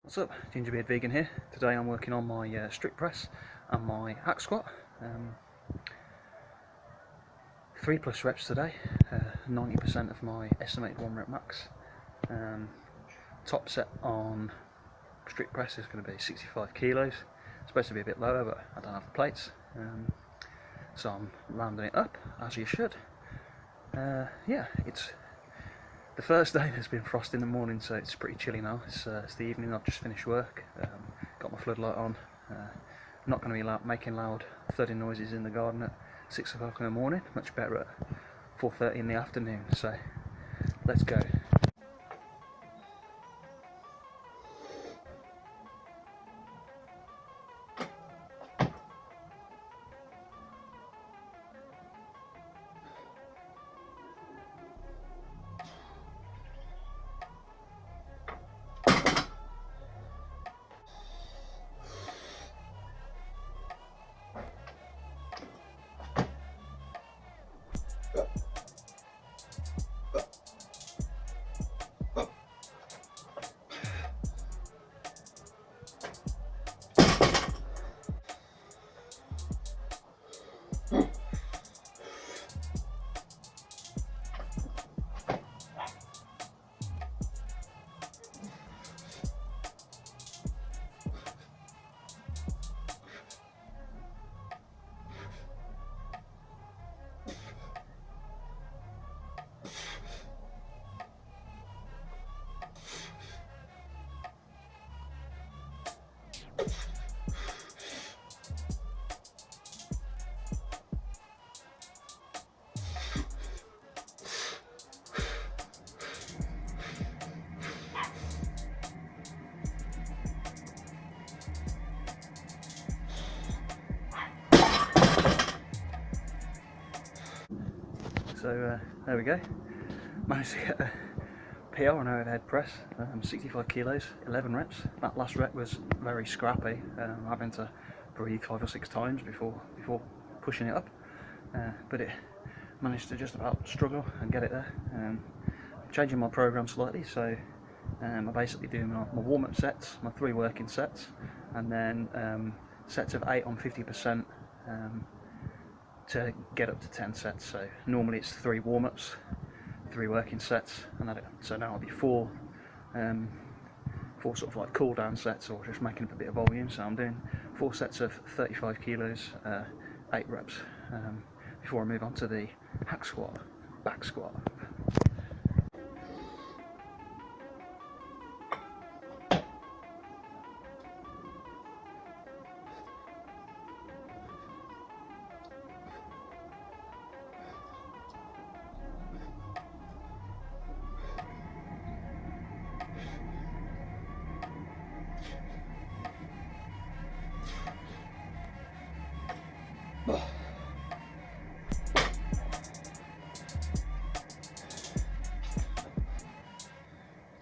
What's up, Gingerbeard Vegan here. Today I'm working on my strict press and my hack squat. 3+ reps today, 90% of my estimated 1 rep max. Top set on strict press is going to be 65 kilos. It's supposed to be a bit lower, but I don't have the plates. So I'm landing it up, as you should. Yeah, it's the first day. There's been frost in the morning, so it's pretty chilly now. It's the evening. I've just finished work, got my floodlight on. Not going to be making loud thudding noises in the garden at 6 o'clock in the morning. Much better at 4:30 in the afternoon. So let's go. So there we go, managed to get a PR on overhead press, 65 kilos, 11 reps. That last rep was very scrappy, having to breathe 5 or 6 times before pushing it up, but it managed to just about struggle and get it there. Changing my program slightly, so I basically do my warm-up sets, my 3 working sets, and then sets of 8 on 50%, to get up to 10 sets. So normally it's 3 warm-ups, 3 working sets, and so now it'll be 4 sort of like cool down sets, or just making up a bit of volume. So I'm doing 4 sets of 35 kilos, 8 reps, before I move on to the hack squat, back squat.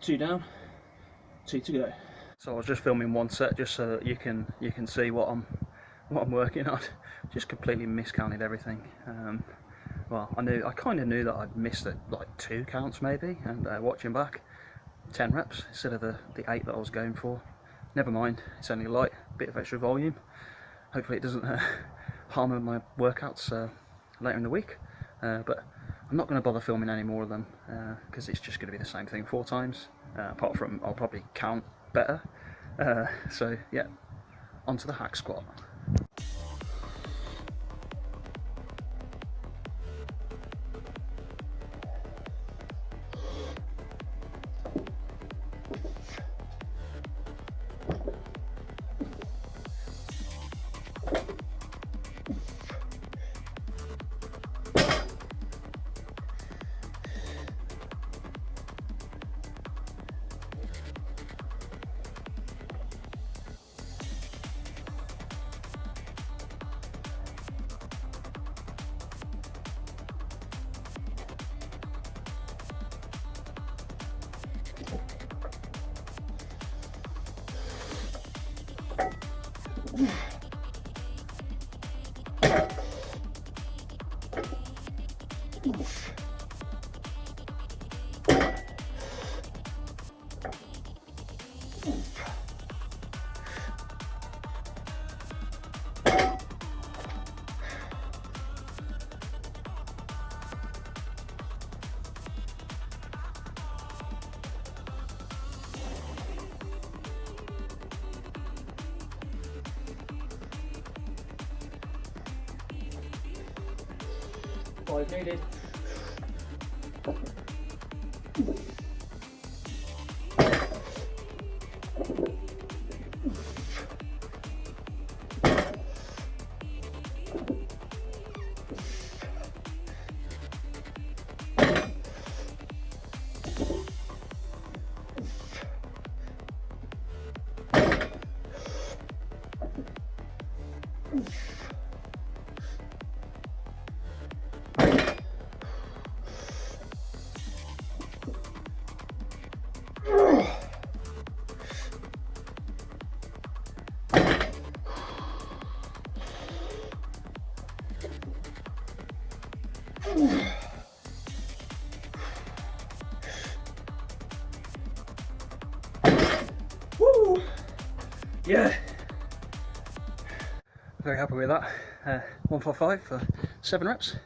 Two down, 2 to go. So I was just filming 1 set just so that you can see what I'm working on. Just completely miscounted everything. Well, I kind of knew that I'd missed it, like 2 counts maybe, and watching back, 10 reps instead of the 8 that I was going for. Never mind, it's only light, a bit of extra volume. Hopefully it doesn't harm my workouts later in the week, but I'm not going to bother filming any more of them, because it's just going to be the same thing 4 times, apart from I'll probably count better. So yeah, onto the hack squat. 5 needed. Woo! Yeah, very happy with that. 155 for 7 reps.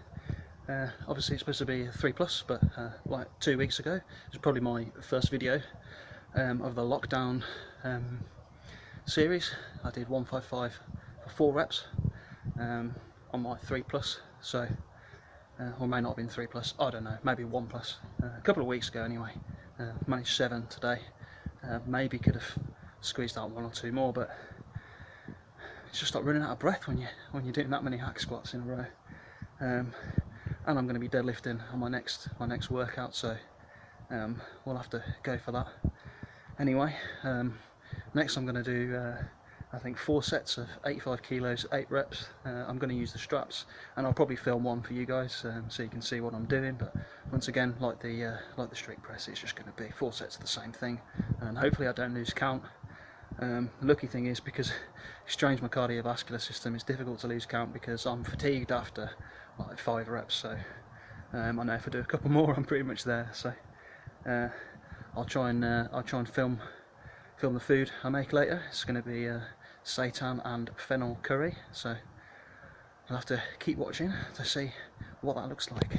Obviously it's supposed to be 3+, but like 2 weeks ago, it was probably my first video of the lockdown series. I did 155 for 4 reps on my 3+, so or may not have been 3+, I don't know, maybe 1+. A couple of weeks ago anyway. Managed 7 today. Maybe could have squeezed out 1 or 2 more, but it's just like running out of breath when you're doing that many hack squats in a row. And I'm going to be deadlifting on my next workout, so we'll have to go for that. Anyway, next I'm going to do I think 4 sets of 85 kilos, 8 reps. I'm going to use the straps, and I'll probably film one for you guys so you can see what I'm doing. But once again, like the street press, it's just going to be 4 sets of the same thing, and hopefully I don't lose count. The lucky thing is, because it strains my cardiovascular system, it's difficult to lose count because I'm fatigued after like 5 reps. So I know if I do a couple more, I'm pretty much there. So I'll try and film the food I make later. It's going to be seitan and fennel curry, so you'll have to keep watching to see what that looks like.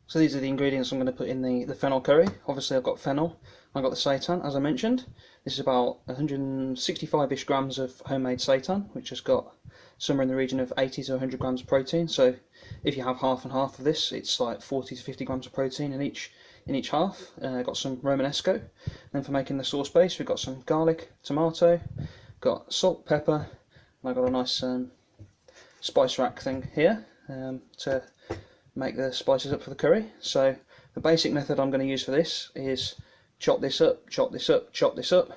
So these are the ingredients I'm going to put in the fennel curry. Obviously I've got fennel, I've got the seitan as I mentioned. This is about 165ish grams of homemade seitan, which has got somewhere in the region of 80 to 100 grams of protein. So if you have half and half of this, it's like 40 to 50 grams of protein in each half. Got some Romanesco. Then for making the sauce base, we've got some garlic, tomato, got salt, pepper, and I've got a nice spice rack thing here to make the spices up for the curry. So the basic method I'm going to use for this is chop this up, chop this up, chop this up,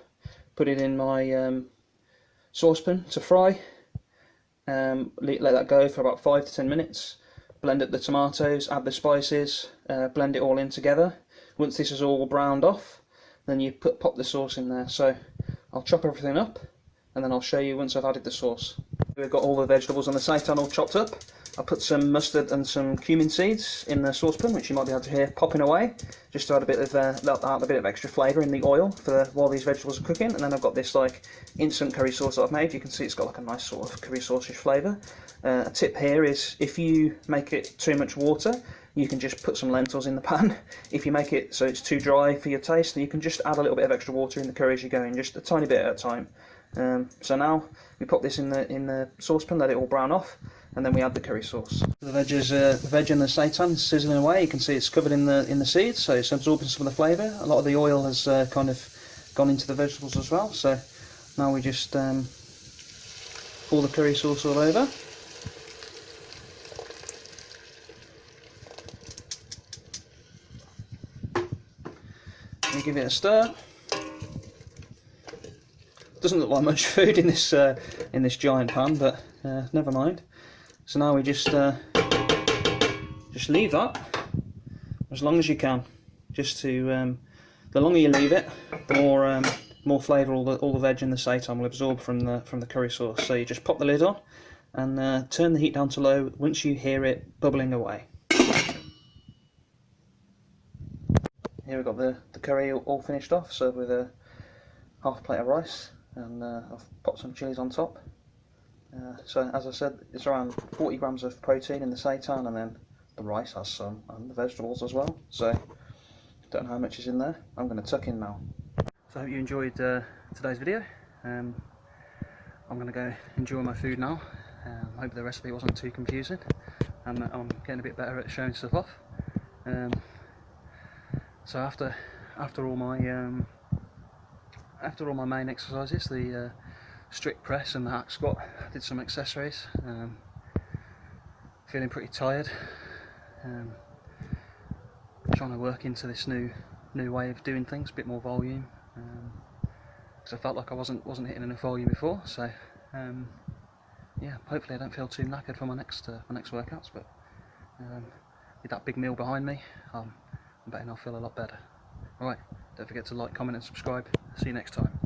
put it in my saucepan to fry, let that go for about 5 to 10 minutes, blend up the tomatoes, add the spices, blend it all in together. Once this is all browned off, then you pop the sauce in there. So I'll chop everything up and then I'll show you once I've added the sauce. We've got all the vegetables on the seitan all chopped up. I put some mustard and some cumin seeds in the saucepan, which you might be able to hear popping away, just to add a bit of extra flavour in the oil while these vegetables are cooking. And then I've got this like instant curry sauce that I've made. You can see it's got like a nice sort of curry sauce-ish flavour. A tip here is if you make it too much water, you can just put some lentils in the pan. If you make it so it's too dry for your taste, then you can just add a little bit of extra water in the curry as you go in, just a tiny bit at a time. So now we pop this in the saucepan, let it all brown off, and then we add the curry sauce. The veg and the seitan sizzling away. You can see it's covered in the seeds, so it's absorbing some of the flavour. A lot of the oil has kind of gone into the vegetables as well. So now we just pour the curry sauce all over. And give it a stir. Doesn't look like much food in this giant pan, but never mind. So now we just just leave that as long as you can. Just to the longer you leave it, the more flavour all the veg in the seitan will absorb from the curry sauce. So you just pop the lid on and turn the heat down to low once you hear it bubbling away. Here we've got the curry all finished off, served with a half a plate of rice, and I've popped some chilies on top. So as I said, it's around 40 grams of protein in the seitan, and then the rice has some, and the vegetables as well. So don't know how much is in there. I'm going to tuck in now. So I hope you enjoyed today's video. I'm going to go enjoy my food now. I hope the recipe wasn't too confusing, and that I'm getting a bit better at showing stuff off. So after all my main exercises, the strict press and the hack squat, I did some accessories. Feeling pretty tired. Trying to work into this new way of doing things, a bit more volume, because I felt like I wasn't hitting enough volume before. So yeah, hopefully I don't feel too knackered for my next workouts. But with that big meal behind me, I'm betting I'll feel a lot better. Alright, don't forget to like, comment and subscribe. See you next time.